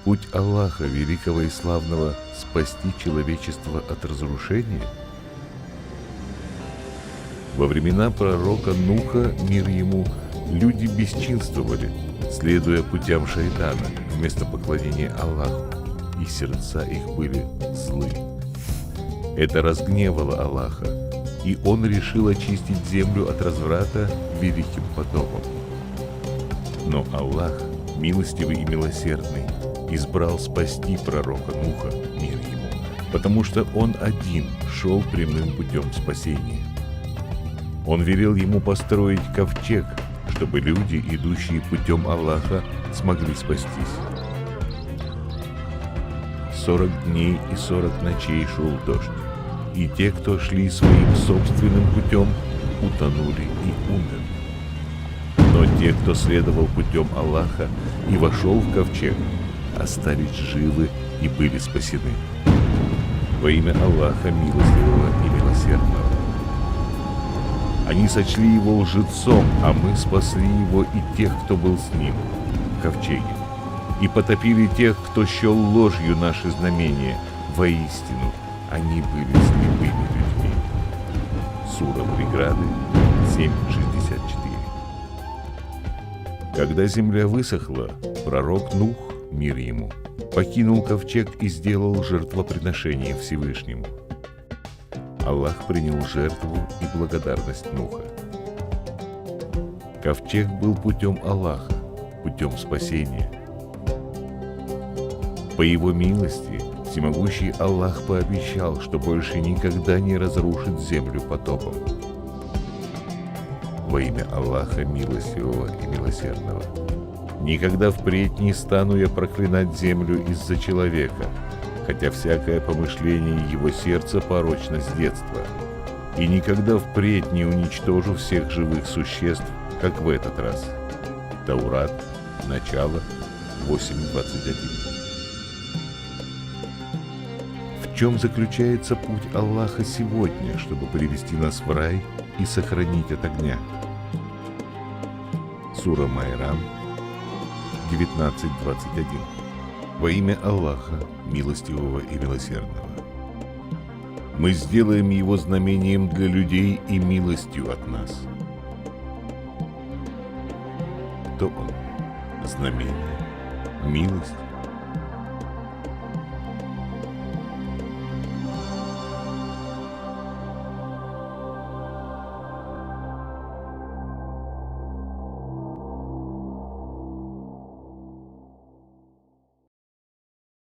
Путь Аллаха, великого и славного, спасти человечество от разрушения? Во времена пророка Нуха, мир ему, люди бесчинствовали, следуя путям шайтана, вместо поклонения Аллаху, и сердца их были злы. Это разгневало Аллаха, и Он решил очистить землю от разврата великим потопом. Но Аллах, милостивый и милосердный, избрал спасти пророка Нуха, мир ему, потому что он один шел прямым путем спасения. Он велел ему построить ковчег, чтобы люди, идущие путем Аллаха, смогли спастись. 40 дней и 40 ночей шел дождь, и те, кто шли своим собственным путем, утонули и умерли. Но те, кто следовал путем Аллаха и вошел в ковчег, остались живы и были спасены. Во имя Аллаха милостивого и милосердного. Они сочли его лжецом, а мы спасли его и тех, кто был с ним в ковчеге, и потопили тех, кто счел ложью наши знамения. Воистину, они были слепыми людьми. Сура Преграды 7:64. Когда земля высохла, пророк Нух, мир ему, покинул ковчег и сделал жертвоприношение Всевышнему. Аллах принял жертву и благодарность Нуха. Ковчег был путем Аллаха, путем спасения. По его милости всемогущий Аллах пообещал, что больше никогда не разрушит землю потопом. Во имя Аллаха милостивого и милосердного. Никогда впредь не стану я проклинать землю из-за человека, хотя всякое помышление его сердца порочно с детства, и никогда впредь не уничтожу всех живых существ, как в этот раз. Таурат, начало, 8:21. В чем заключается путь Аллаха сегодня, чтобы привести нас в рай и сохранить от огня? Сура Майрам 19:21. Во имя Аллаха, милостивого и милосердного. Мы сделаем его знамением для людей и милостью от нас. Кто он? Знамение, милость